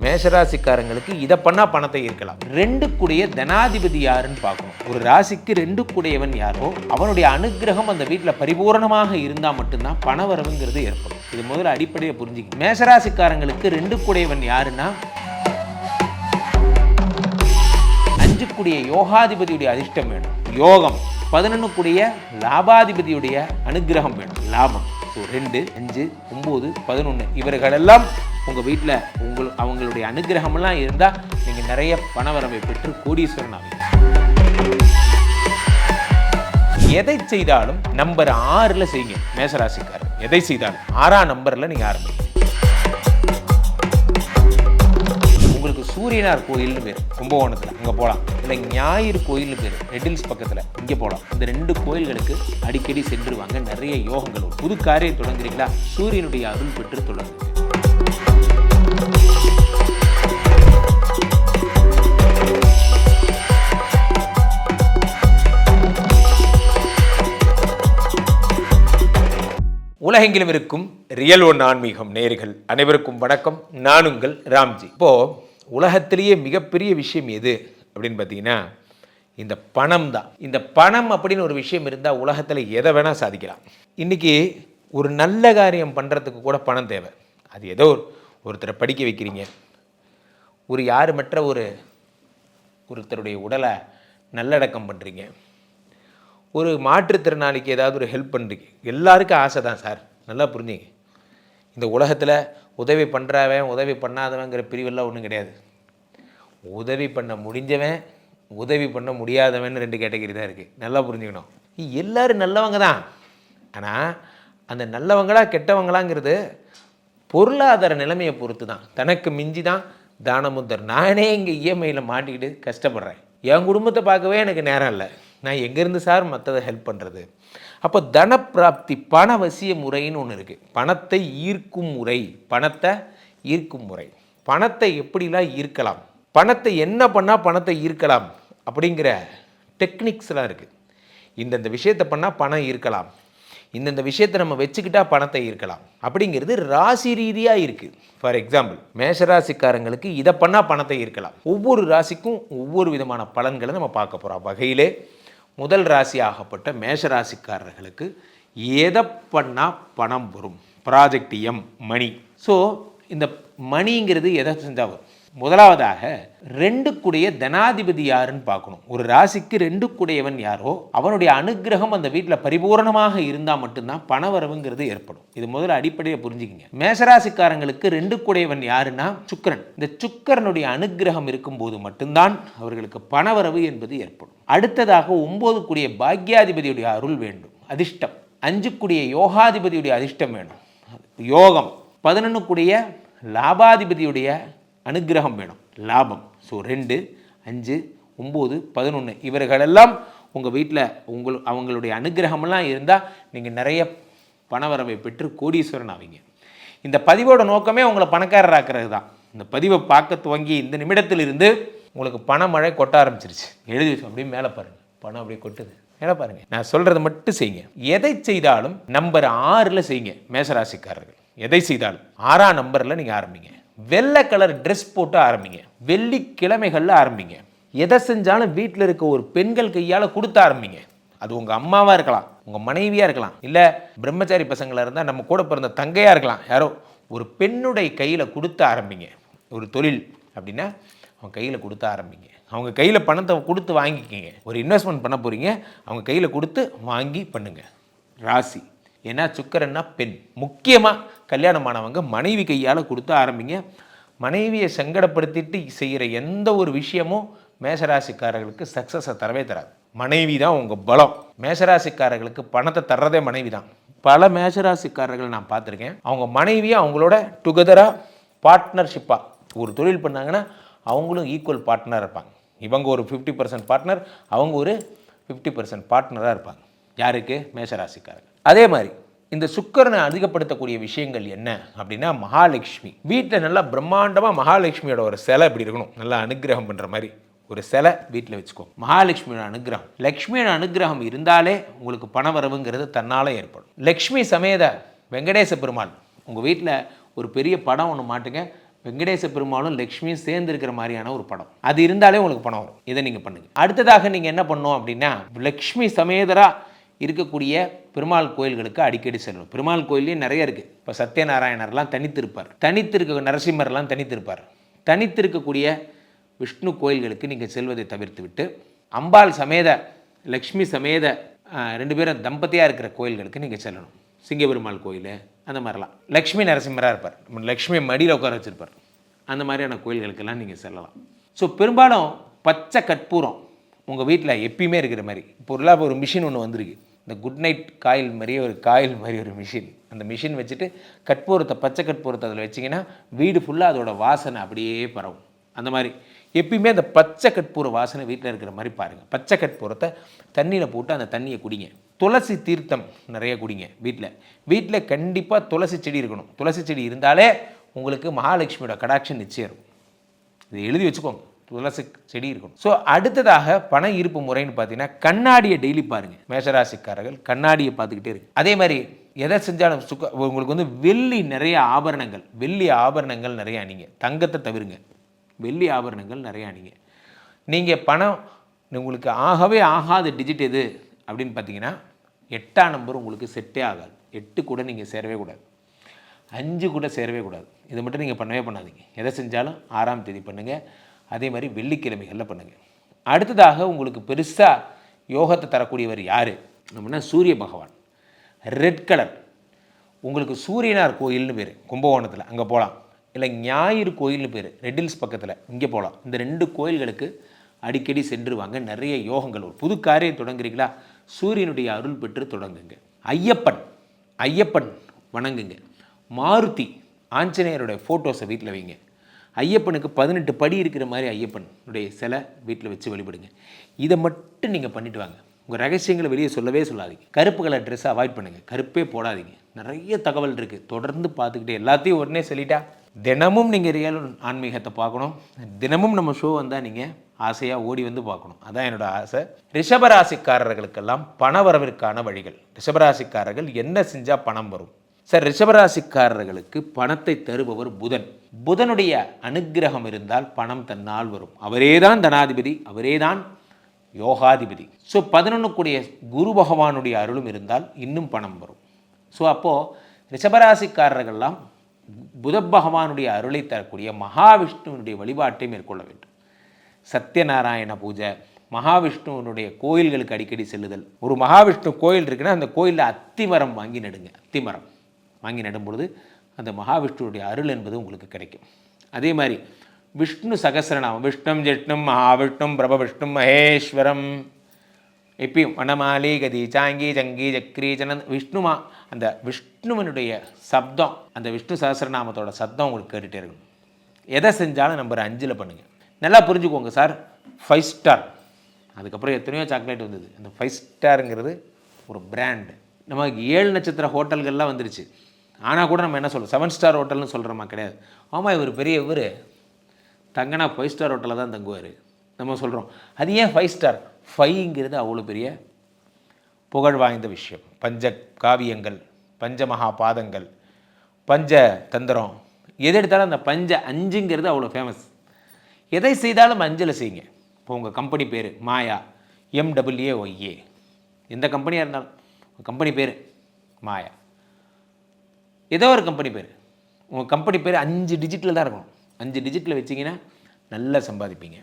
மேஷராசிக்காரங்களுக்கு இதை பண்ணா பணத்தை ஈர்க்கலாம். 2 கூடிய தனாதிபதி யாருன்னு பார்க்கணும். ஒரு ராசிக்கு 2 கூடியவன் யாரோ அவனுடைய அனுகிரகம் அந்த வீட்டில் பரிபூர்ணமாக இருந்தால் மட்டும்தான் பணவரவுங்கிறது ஏற்படும். இது முதல்ல அடிப்படையை புரிஞ்சுக்க. மேஷராசிக்காரங்களுக்கு 2 கூடியவன் யாருன்னா 5 கூடிய யோகாதிபதியுடைய அதிர்ஷ்டம் வேணும், யோகம். 11 கூடிய லாபாதிபதியுடைய அனுகிரகம் வேணும், லாபம். ஸோ 2, 5, 9, 11 இவர்களெல்லாம் உங்கள் வீட்டில் அவங்களுடைய அனுகிரகமெல்லாம் இருந்தால் நீங்கள் நிறைய பணவரவை பெற்று கோடீஸ்வரன் ஆவீங்க. எதை செய்தாலும் நம்பர் 6ல் செய்யுங்க மேஷராசிக்காரர். எதை செய்தாலும் 6ஆம் நம்பரில் நீங்கள் ஆரம்பிங்க. உங்களுக்கு சூரியனார் கோயில்னு பேர் கும்பகோணத்தில், அங்கே போகலாம். இல்லை ஞாயிறு கோயில்னு பேர் ரெட்டில்ஸ் பக்கத்தில், இங்கே போகலாம். இந்த 2 கோயில்களுக்கு அடிக்கடி சென்றுவாங்க. நிறைய யோகங்கள். புது காரியம் தொடங்குறீங்களா, சூரியனுடைய அருள் பெற்று தொடங்குங்க. உலகெங்கிலும் இருக்கும் ரியல் ஒன் ஆன்மீகம் நேயர்கள் அனைவருக்கும் வணக்கம். நான் உங்கள் ராம்ஜி. இப்போது உலகத்திலேயே மிகப்பெரிய விஷயம் எது அப்படின்னு பார்த்தீங்கன்னா இந்த பணம் தான். இந்த பணம் அப்படின்னு ஒரு விஷயம் இருந்தால் உலகத்தில் எதை வேணால் சாதிக்கலாம். இன்றைக்கி ஒரு நல்ல காரியம் பண்ணுறதுக்கு கூட பணம் தேவை. அது ஏதோ ஒருத்தரை படிக்க வைக்கிறீங்க, ஒரு யாருமற்ற ஒருத்தருடைய உடலை நல்லடக்கம் பண்ணுறீங்க, ஒரு மாற்றுத்திறனாளிக்கு ஏதாவது ஒரு ஹெல்ப் பண்ணுறீங்க. எல்லாருக்கும் ஆசை தான் சார், நல்லா புரிஞ்சுங்க. இந்த உலகத்தில் உதவி பண்ணுறவன் உதவி பண்ணாதவங்கிற பிரிவெல்லாம் ஒன்றும் கிடையாது. உதவி பண்ண முடிஞ்சவன் உதவி பண்ண முடியாதவன் 2 கேட்டகரி தான் இருக்குது. நல்லா புரிஞ்சுக்கணும். எல்லோரும் நல்லவங்க தான். ஆனால் அந்த நல்லவங்களா கெட்டவங்களாங்கிறது பொருளாதார நிலைமையை பொறுத்து தான். தனக்கு மிஞ்சி தான் தானமுத்தர். நானே இங்கே இஎம்ஐயில் மாட்டிக்கிட்டு கஷ்டப்படுறேன். என் குடும்பத்தை பார்க்கவே எனக்கு நேரம் இல்லை. நான் எங்கேருந்து சார் மற்றதை ஹெல்ப் பண்ணுறது? அப்போ தனப்பிராப்தி, பணவசிய முறைன்னு ஒன்று இருக்குது. பணத்தை ஈர்க்கும் முறை, பணத்தை ஈர்க்கும் முறை. பணத்தை எப்படிலாம் ஈர்க்கலாம், பணத்தை என்ன பண்ணால் பணத்தை ஈர்க்கலாம் அப்படிங்கிற டெக்னிக்ஸ்லாம் இருக்குது. இந்தந்த விஷயத்தை பண்ணால் பணம் ஈர்க்கலாம், இந்தந்த விஷயத்தை நம்ம வச்சுக்கிட்டா பணத்தை ஈர்க்கலாம் அப்படிங்கிறது ராசி ரீதியாக இருக்குது. ஃபார் எக்ஸாம்பிள், மேஷராசிக்காரங்களுக்கு இதை பண்ணால் பணத்தை ஈர்க்கலாம். ஒவ்வொரு ராசிக்கும் ஒவ்வொரு விதமான பலன்களை நம்ம பார்க்க போகிறோம். வகையிலே முதல் ராசி ஆகப்பட்ட மேஷராசிக்காரர்களுக்கு எதை பண்ணால் பணம் வரும்? ப்ராஜெக்ட் எம், மணி. ஸோ இந்த மணிங்கிறது எதை செஞ்சால் வரும்? முதலாவதாக 2 கூடிய தனாதிபதி யாருன்னு பார்க்கணும். ஒரு ராசிக்கு 2 கூடியவன் யாரோ அவனுடைய அனுகிரகம் அந்த வீட்டில் பரிபூர்ணமாக இருந்தால் மட்டும்தான் பணவரவுங்கிறது ஏற்படும். இது முதல்ல அடிப்படையை புரிஞ்சுக்கிங்க. மேஷராசிக்காரங்களுக்கு 2 கூடியவன் யாருன்னா சுக்கிரன். இந்த சுக்கிரனுடைய அனுகிரகம் இருக்கும்போது மட்டும்தான் அவர்களுக்கு பணவரவு என்பது ஏற்படும். அடுத்ததாக 9 கூடிய பாக்யாதிபதியுடைய அருள் வேண்டும், அதிர்ஷ்டம். 5 கூடிய யோகாதிபதியுடைய அதிர்ஷ்டம் வேணும், யோகம். 11 கூடிய லாபாதிபதியுடைய அனுகிரகம் வேணும், லாபம். ஸோ 2, 5, 9, 11 இவர்களெல்லாம் உங்கள் வீட்டில் அவங்களுடைய அனுகிரகமெல்லாம் இருந்தால் நீங்கள் நிறைய பணவரவை பெற்று கோடீஸ்வரன் ஆவீங்க. இந்த பதிவோட நோக்கமே உங்களை பணக்காரராக்கிறது தான். இந்த பதிவை பார்க்க துவங்கி இந்த நிமிடத்திலிருந்து உங்களுக்கு பணமழை கொட்ட ஆரம்பிச்சிருச்சு. எழுதி அப்படியே மேலே பாருங்கள், பணம் அப்படியே கொட்டுது. மேலே பாருங்கள். நான் சொல்கிறத மட்டும் செய்யுங்க. எதை செய்தாலும் நம்பர் 6ல் செய்யுங்க மேஷராசிக்காரர்கள். எதை செய்தாலும் 6ஆம் நம்பரில் நீங்கள் ஆரம்பிங்க. வெள்ளை கலர் ட்ரெஸ் போட்டு ஆரம்பிங்க. வெள்ளிக்கிழமைகளில் ஆரம்பிங்க. எதை செஞ்சாலும் வீட்டில் இருக்க ஒரு பெண்கள் கையால் கொடுத்து ஆரம்பிங்க. அது உங்கள் அம்மாவாக இருக்கலாம், உங்கள் மனைவியாக இருக்கலாம், இல்லை பிரம்மச்சாரி பசங்களாக இருந்தால் நம்ம கூட பிறந்த தங்கையாக இருக்கலாம். யாரோ ஒரு பெண்ணுடைய கையில் கொடுத்து ஆரம்பிங்க. ஒரு தொழில் அப்படின்னா அவங்க கையில் கொடுத்து ஆரம்பிங்க. அவங்க கையில் பணத்தை கொடுத்து வாங்கிக்கிங்க. ஒரு இன்வெஸ்ட்மெண்ட் பண்ண போகிறீங்க, அவங்க கையில் கொடுத்து வாங்கி பண்ணுங்கள். ராசி ஏன்னா சுக்கிரன்னா பெண். முக்கியமாக கல்யாணமானவங்க மனைவி கையால் கொடுத்து ஆரம்பிங்க. மனைவியை சங்கடப்படுத்திட்டு செய்கிற எந்த ஒரு விஷயமும் மேஷராசிக்காரர்களுக்கு சக்ஸஸை தரவே தராது. மனைவி தான் உங்கள் பலம். மேஷராசிக்காரர்களுக்கு பணத்தை தர்றதே மனைவி தான். பல மேஷராசிக்காரர்கள் நான் பார்த்துருக்கேன், அவங்க மனைவியை அவங்களோட டுகெதராக பார்ட்னர்ஷிப்பாக ஒரு தொழில் பண்ணாங்கன்னா அவங்களும் ஈக்குவல் பார்ட்னராக இருப்பாங்க. இவங்க ஒரு 50% பார்ட்னர், அவங்க ஒரு 50% பார்ட்னராக இருப்பாங்க. யாருக்கு? மேஷராசிக்காரர்கள். அதே மாதிரி இந்த சுக்கிரனை அதிகப்படுத்தக்கூடிய விஷயங்கள் என்ன அப்படின்னா மகாலட்சுமி. வீட்டில் நல்லா பிரம்மாண்டமாக மகாலட்சுமியோட ஒரு சிலை இப்படி இருக்கணும், நல்லா அனுகிரகம் பண்ணுற மாதிரி ஒரு சிலை வீட்டில் வச்சுக்கோ. மகாலட்சுமியோட அனுகிரகம், லக்ஷ்மியோட அனுகிரகம் இருந்தாலே உங்களுக்கு பணவரவுங்கிறது தன்னால் ஏற்படும். லக்ஷ்மி சமேத வெங்கடேச பெருமாள் உங்கள் வீட்டில் ஒரு பெரிய படம் ஒன்று மாட்டுங்க. வெங்கடேச பெருமாளும் லக்ஷ்மியும் சேர்ந்து இருக்கிற மாதிரியான ஒரு படம். அது இருந்தாலே உங்களுக்கு பணம் வரும். இதை நீங்கள் பண்ணுங்கள். அடுத்ததாக நீங்கள் என்ன பண்ணணும் அப்படின்னா, லக்ஷ்மி சமேதராக இருக்கக்கூடிய பெருமாள் கோயில்களுக்கு அடிக்கடி செல்லணும். பெருமாள் கோயிலே நிறைய இருக்குது. இப்போ சத்யநாராயணர்லாம் தனித்திருப்பார், தனித்திருக்க நரசிம்மர்லாம் தனித்திருப்பார். தனித்திருக்கக்கூடிய விஷ்ணு கோயில்களுக்கு நீங்கள் செல்வதை தவிர்த்து விட்டு, அம்பாள் சமேத லக்ஷ்மி சமேத 2 பேரும் தம்பதியாக இருக்கிற கோயில்களுக்கு நீங்கள் செல்லணும். சிங்கபெருமாள் கோயில் அந்த மாதிரிலாம். லக்ஷ்மி நரசிம்மராக இருப்பார், லக்ஷ்மி மடியில் உட்கார வச்சுருப்பார். அந்த மாதிரியான கோயில்களுக்கெல்லாம் நீங்கள் செல்லலாம். ஸோ பெரும்பாலும் பச்சை கற்பூரம் உங்கள் வீட்டில் எப்பயுமே இருக்கிற மாதிரி. இப்போ ஒரு மிஷின் ஒன்று வந்திருக்கு, இந்த குட் நைட் காயில் மாதிரி ஒரு மிஷின். அந்த மிஷின் வச்சுட்டு கற்பூரத்தை, பச்சை கற்பூரத்தை அதில் வச்சிங்கன்னா வீடு ஃபுல்லாக அதோட வாசனை அப்படியே பரவும். அந்த மாதிரி எப்பயுமே அந்த பச்சை கற்பூர வாசனை வீட்டில் இருக்கிற மாதிரி பாருங்கள். பச்சை கற்பூரத்தை தண்ணியில் போட்டு அந்த தண்ணியை குடிங்க. துளசி தீர்த்தம் நிறைய குடிங்க. வீட்டில் கண்டிப்பாக துளசி செடி இருக்கணும். துளசி செடி இருந்தாலே உங்களுக்கு மகாலட்சுமியோட கடாட்சம் நிச்சயம் இருக்கும். இதை எழுதி வச்சுக்கோங்க, துளசி செடி இருக்கணும். ஸோ அடுத்ததாக பண இருப்பு முறைன்னு பார்த்தீங்கன்னா, கண்ணாடியை டெய்லி பாருங்கள். மேஷராசிக்காரர்கள் கண்ணாடியை பார்த்துக்கிட்டே இருக்கு. அதே மாதிரி எதை செஞ்சாலும் உங்களுக்கு வந்து வெள்ளி ஆபரணங்கள் நிறைய அணிங்க. தங்கத்தை தவிருங்க, வெள்ளி ஆபரணங்கள் நிறையா அணிங்க. நீங்கள் பணம் உங்களுக்கு ஆகாத டிஜிட் எது அப்படின்னு பார்த்தீங்கன்னா, 8ஆம் நம்பர் உங்களுக்கு செட்டே ஆகாது. 8 கூட நீங்கள் சேரவே கூடாது, 5 கூட சேரவே கூடாது. இதை மட்டும் நீங்கள் பண்ணவே பண்ணாதீங்க. எதை செஞ்சாலும் 6ஆம் தேதி பண்ணுங்கள். அதே மாதிரி வெள்ளிக்கிழமைகளில் பண்ணுங்கள். அடுத்ததாக உங்களுக்கு பெருசாக யோகத்தை தரக்கூடியவர் யார் அப்படின்னா, சூரிய பகவான். Red colour. உங்களுக்கு சூரியனார் கோயில்னு பேர் கும்பகோணத்தில், அங்கே போகலாம். இல்லை ஞாயிறு கோயில்னு பேர் ரெட் ஹில்ஸ் பக்கத்தில், இங்கே போகலாம். இந்த 2 கோயில்களுக்கு அடிக்கடி சென்று வாங்க. நிறைய யோகங்கள். ஒரு புது காரியம் தொடங்குறீங்களா, சூரியனுடைய அருள் பெற்று தொடங்குங்க. ஐயப்பன் வணங்குங்க. மாருதி ஆஞ்சநேயருடைய ஃபோட்டோஸை வீட்டில் வைங்க. ஐயப்பனுக்கு 18 படி இருக்கிற மாதிரி ஐயப்பனுடைய சிலை வீட்டில் வச்சு வழிபடுங்க. இதை மட்டும் நீங்கள் பண்ணிட்டு வாங்க. உங்கள் ரகசியங்களை வெளியே சொல்லவே சொல்லாதீங்க. கருப்பு கலர் ட்ரெஸ்ஸை அவாய்ட் பண்ணுங்கள், கருப்பே போடாதீங்க. நிறைய தகவல் இருக்குது, தொடர்ந்து பார்த்துக்கிட்டே எல்லாத்தையும் உடனே சொல்லிட்டா. தினமும் நீங்கள் ரியல் ஆன்மீகத்தை பார்க்கணும். தினமும் நம்ம ஷோ வந்தால் நீங்கள் ஆசையாக ஓடி வந்து பார்க்கணும். அதான் என்னோட ஆசை. ரிஷபராசிக்காரர்களுக்கெல்லாம் பண வரவிற்கான வழிகள். ரிஷபராசிக்காரர்கள் என்ன செஞ்சால் பணம் வரும் சார்? ரிஷபராசிக்காரர்களுக்கு பணத்தை தருபவர் புதன். புதனுடைய அனுக்கிரகம் இருந்தால் பணம் தன்னால் வரும். அவரே தான் தனாதிபதி, அவரே தான் யோகாதிபதி. ஸோ 11 கூடிய குரு பகவானுடைய அருளும் இருந்தால் இன்னும் பணம் வரும். ஸோ அப்போது ரிஷபராசிக்காரர்கள்லாம் புத பகவானுடைய அருளை தரக்கூடிய மகாவிஷ்ணுவனுடைய வழிபாட்டை மேற்கொள்ள வேண்டும். சத்யநாராயண பூஜை, மகாவிஷ்ணுவனுடைய கோயில்களுக்கு அடிக்கடி செல்லுதல். ஒரு மகாவிஷ்ணு கோயில் இருக்குன்னா அந்த கோயிலில் அத்திமரம் வாங்கி நடுங்க. அத்திமரம் வாங்கி நடும்பொழுது அந்த மகாவிஷ்ணுவுடைய அருள் என்பது உங்களுக்கு கிடைக்கும். அதே மாதிரி விஷ்ணு சகஸ்ரநாமம், விஷ்ணும் ஜெஷ்ணும் மகாவிஷ்ணும் பிரபவிஷ்ணும் மகேஸ்வரம், எப்பயும் வனமாலி கதி சாங்கி ஜங்கி ஜக்ரி ஜனன் விஷ்ணுமா, அந்த விஷ்ணுவனுடைய சப்தம், அந்த விஷ்ணு சகஸ்ரநாமத்தோட சப்தம் உங்களுக்கு கேட்டுகிட்டே இருக்கணும். எதை செஞ்சாலும் நம்பர் 5 பண்ணுங்கள். நல்லா புரிஞ்சுக்கோங்க சார். 5 ஸ்டார், அதுக்கப்புறம் எத்தனையோ சாக்லேட் வந்தது. அந்த 5 ஸ்டாருங்கிறது ஒரு பிராண்டு. நமக்கு 7 நட்சத்திர ஹோட்டல்கள்லாம் வந்துருச்சு. ஆனால் கூட நம்ம என்ன சொல்கிறோம், 7 ஸ்டார் ஹோட்டல்னு சொல்கிறோமா? கிடையாது. ஆமாம், இவர் தங்கினா 5 ஸ்டார் ஹோட்டலில் தான் தங்குவார் நம்ம சொல்கிறோம். அது ஏன் 5 ஸ்டார்? 5ங்கிறது அவ்வளோ பெரிய புகழ் வாய்ந்த விஷயம். பஞ்ச காவியங்கள், பஞ்சமகா பாதங்கள், பஞ்ச தந்திரம், எது எடுத்தாலும் அந்த 5ங்கிறது அவ்வளோ ஃபேமஸ். எதை செய்தாலும் 5ல் செய்யுங்க. இப்போ உங்கள் கம்பெனி பேர் மாயா, MAAYA, எந்த கம்பெனியாக இருந்தாலும் உங்கள் கம்பெனி பேர் மாயா, ஏதோ ஒரு கம்பெனி பேர், உங்கள் கம்பெனி பேர் 5 டிஜிட்டில் தான் இருக்கணும். 5 டிஜிட்டில் வச்சிங்கன்னா நல்லா சம்பாதிப்பீங்க.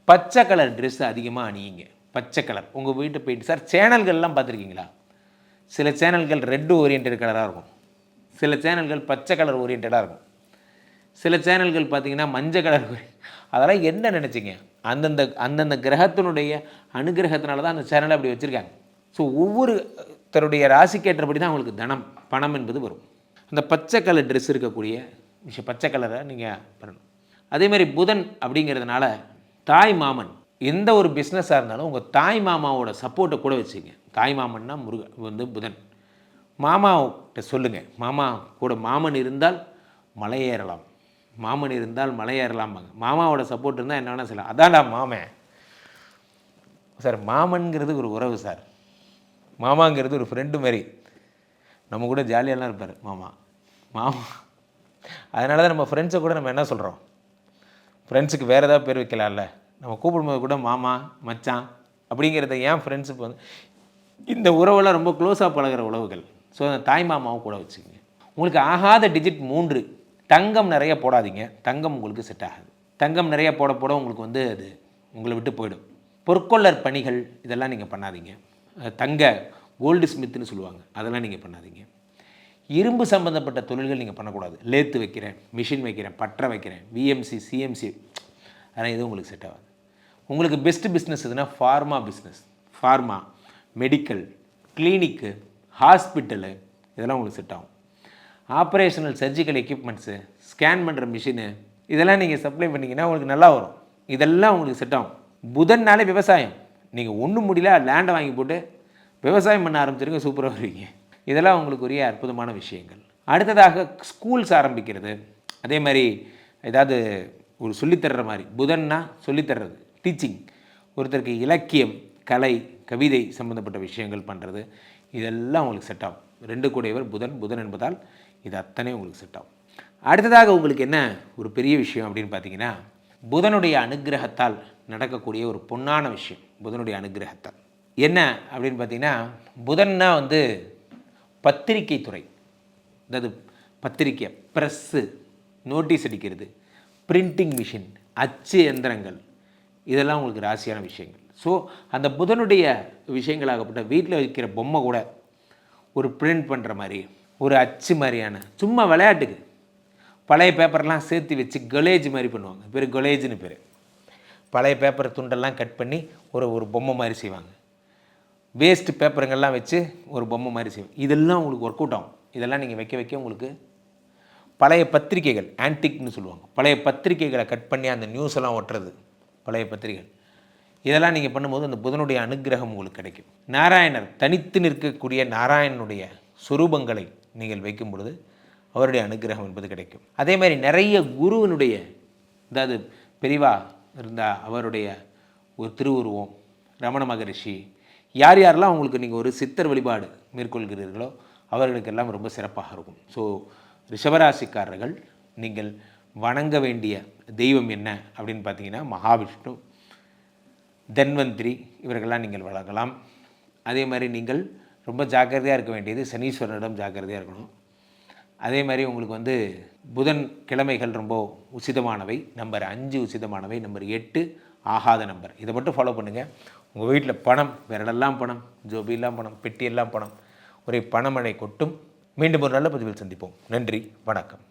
பச்சை கலர் ட்ரெஸ்ஸு அதிகமாக அணியுங்க. பச்சை கலர். உங்கள் வீட்டை போயிட்டு சார் சேனல்கள்லாம் பார்த்துருக்கீங்களா? சில சேனல்கள் ரெட்டு ஓரியன்ட் கலராக இருக்கும், சில சேனல்கள் பச்சை கலர் ஓரியன்டாக இருக்கும், சில சேனல்கள் பார்த்திங்கன்னா மஞ்சள் கலர். அதெல்லாம் என்ன நினச்சிங்க? அந்தந்த கிரகத்தினுடைய அனுகிரகத்தினால தான் அந்த சேனலை அப்படி வச்சுருக்காங்க. ஸோ ஒவ்வொருத்தருடைய ராசிக்கேற்றபடி தான் அவங்களுக்கு பணம் என்பது வரும். அந்த பச்சை கலர் ட்ரெஸ் இருக்கக்கூடிய விஷயம், பச்சை கலரை நீங்கள் பண்ணணும். அதேமாதிரி புதன் அப்படிங்கிறதுனால தாய் மாமன், எந்த ஒரு பிஸ்னஸாக இருந்தாலும் உங்கள் தாய் மாமாவோட சப்போர்ட்டை கூட வச்சுங்க. தாய் மாமன்னா புதன். மாமாவிட்ட சொல்லுங்கள், மாமா கூட மாமன் இருந்தால் மலையேறலாம், மாமன் இருந்தால் மலையேறலாம்பாங்க. மாமாவோட சப்போர்ட் இருந்தால் என்ன வேணால் செய்யலாம். அதான்டா மாமன் சார். மாமன்கிறது ஒரு உறவு சார். மாமாங்கிறது ஒரு ஃப்ரெண்டு மாதிரி. நம்ம கூட ஜாலியெல்லாம் இருப்பார் மாமா. அதனால தான் நம்ம ஃப்ரெண்ட்ஸை கூட நம்ம என்ன சொல்கிறோம், ஃப்ரெண்ட்ஸுக்கு வேறு ஏதாவது பேர் வைக்கலாம்ல. நம்ம கூப்பிடும்போது கூட மாமா மச்சான் அப்படிங்கிறத ஏன் ஃப்ரெண்ட்ஸுக்கு வந்து இந்த உறவெல்லாம் ரொம்ப க்ளோஸாக பழகிற உறவுகள். ஸோ அந்த தாய் மாமாவும் கூட வச்சுக்கோங்க. உங்களுக்கு ஆகாத டிஜிட் 3. தங்கம் நிறைய போடாதீங்க. தங்கம் உங்களுக்கு செட் ஆகாது. தங்கம் நிறைய போட போட உங்களுக்கு வந்து அது உங்களை விட்டு போயிடும். பொற்கொள்ளர் பணிகள் இதெல்லாம் நீங்கள் பண்ணாதீங்க. தங்க கோல்டு ஸ்மித்துன்னு சொல்லுவாங்க, அதெல்லாம் நீங்கள் பண்ணாதீங்க. இரும்பு சம்மந்தப்பட்ட தொழில்கள் நீங்கள் பண்ணக்கூடாது. லேத்து வைக்கிறேன், மிஷின் வைக்கிறேன், பட்டறை வைக்கிறேன், விஎம்சி சிஎம்சி, அதெல்லாம் எதுவும் உங்களுக்கு செட் ஆகாது. உங்களுக்கு பெஸ்ட்டு பிஸ்னஸ் எதுனா ஃபார்மா பிஸ்னஸ். ஃபார்மா, மெடிக்கல், கிளினிக்கு, ஹாஸ்பிட்டலு இதெல்லாம் உங்களுக்கு செட் ஆகும். ஆப்ரேஷனல் சர்ஜிக்கல் எக்யூப்மெண்ட்ஸு, ஸ்கேன் பண்ணுற மிஷினு இதெல்லாம் நீங்கள் சப்ளை பண்ணிங்கன்னா உங்களுக்கு நல்லா வரும். இதெல்லாம் உங்களுக்கு செட் ஆகும். புதன்னாலே விவசாயம். நீங்கள் ஒன்றும் முடியல, லேண்டை வாங்கி போட்டு விவசாயம் பண்ண ஆரம்பிச்சிருங்க, சூப்பராக வருவீங்க. இதெல்லாம் உங்களுக்கு உரிய அற்புதமான விஷயங்கள். அடுத்ததாக ஸ்கூல்ஸ் ஆரம்பிக்கிறது. அதே மாதிரி ஏதாவது ஒரு சொல்லித்தர்ற மாதிரி, புதன்னா சொல்லித்தர்றது, டீச்சிங். ஒருத்தருக்கு இலக்கியம், கலை, கவிதை சம்மந்தப்பட்ட விஷயங்கள் பண்ணுறது, இதெல்லாம் உங்களுக்கு செட் ஆகும். 2 கூடையவர் புதன். புதன் என்பதால் இது அத்தனை உங்களுக்கு செட் ஆகும். அடுத்ததாக உங்களுக்கு என்ன ஒரு பெரிய விஷயம் அப்படின்னு பார்த்தீங்கன்னா, புதனுடைய அனுகிரகத்தால் நடக்கக்கூடிய ஒரு பொன்னான விஷயம். புதனுடைய அனுகிரகத்தால் என்ன அப்படின்னு பார்த்தீங்கன்னா, புதன்னா வந்து பத்திரிகை துறை. அதாவது பத்திரிக்கை, ப்ரெஸ்ஸு, நோட்டீஸ் அடிக்கிறது, பிரிண்டிங் மிஷின், அச்சு எந்திரங்கள், இதெல்லாம் உங்களுக்கு ராசியான விஷயங்கள். ஸோ அந்த புதனுடைய விஷயங்களாகப்பட்ட வீட்டில் வைக்கிற பொம்மை கூட ஒரு பிரிண்ட் பண்ணுற மாதிரி, ஒரு அச்சு மாதிரியான, சும்மா விளையாட்டுக்கு பழைய பேப்பர்லாம் சேர்த்து வச்சு கொலேஜ் மாதிரி பண்ணுவாங்க. பேர் கொலேஜ்னு பேர். பழைய பேப்பர் துண்டெல்லாம் கட் பண்ணி ஒரு பொம்மை மாதிரி செய்வாங்க. வேஸ்ட்டு பேப்பருங்கள்லாம் வச்சு ஒரு பொம்மை மாதிரி செய்வாங்க. இதெல்லாம் உங்களுக்கு ஒர்க் அவுட் ஆகும். இதெல்லாம் நீங்கள் வைக்க வைக்க உங்களுக்கு பழைய பத்திரிகைகள், ஆன்டிக்னு சொல்லுவாங்க, பழைய பத்திரிகைகளை கட் பண்ணி அந்த நியூஸ் எல்லாம் ஒட்டுறது, பழைய பத்திரிகைகள், இதெல்லாம் நீங்கள் பண்ணும்போது அந்த புதனுடைய அனுகிரகம் உங்களுக்கு கிடைக்கும். நாராயணர், தனித்து நிற்கக்கூடிய நாராயணனுடைய சுரூபங்களை நீங்கள் வைக்கும் பொழுது அவருடைய அனுகிரகம் என்பது கிடைக்கும். அதே மாதிரி நிறைய குருவினுடைய, அதாவது பெரிவா இருந்தால் அவருடைய ஒரு திருவுருவம், ரமண மகரிஷி, யார் யாரெல்லாம் உங்களுக்கு நீங்கள் ஒரு சித்தர் வழிபாடு மேற்கொள்கிறீர்களோ அவர்களுக்கெல்லாம் ரொம்ப சிறப்பாக இருக்கும். ஸோ ரிஷபராசிக்காரர்கள் நீங்கள் வணங்க வேண்டிய தெய்வம் என்ன அப்படின்னு பார்த்தீங்கன்னா, மகாவிஷ்ணு, தன்வந்திரி, இவர்களெல்லாம் நீங்கள் வணங்கலாம். அதே மாதிரி நீங்கள் ரொம்ப ஜாக்கிரதையாக இருக்க வேண்டியது சனீஸ்வரனிடம் ஜாக்கிரதையாக இருக்கணும். அதே மாதிரி உங்களுக்கு வந்து புதன் கிழமைகள் ரொம்ப உசிதமானவை. நம்பர் 5 உசிதமானவை. நம்பர் 8 ஆகாத நம்பர். இதை மட்டும் ஃபாலோ பண்ணுங்கள். உங்கள் வீட்டில் பணம், விரலெல்லாம் பணம், ஜோபியெல்லாம் பணம், பெட்டியெல்லாம் பணம், ஒரே பணமழை கொட்டும். மீண்டும் ஒரு நல்ல பதிவில் சந்திப்போம். நன்றி, வணக்கம்.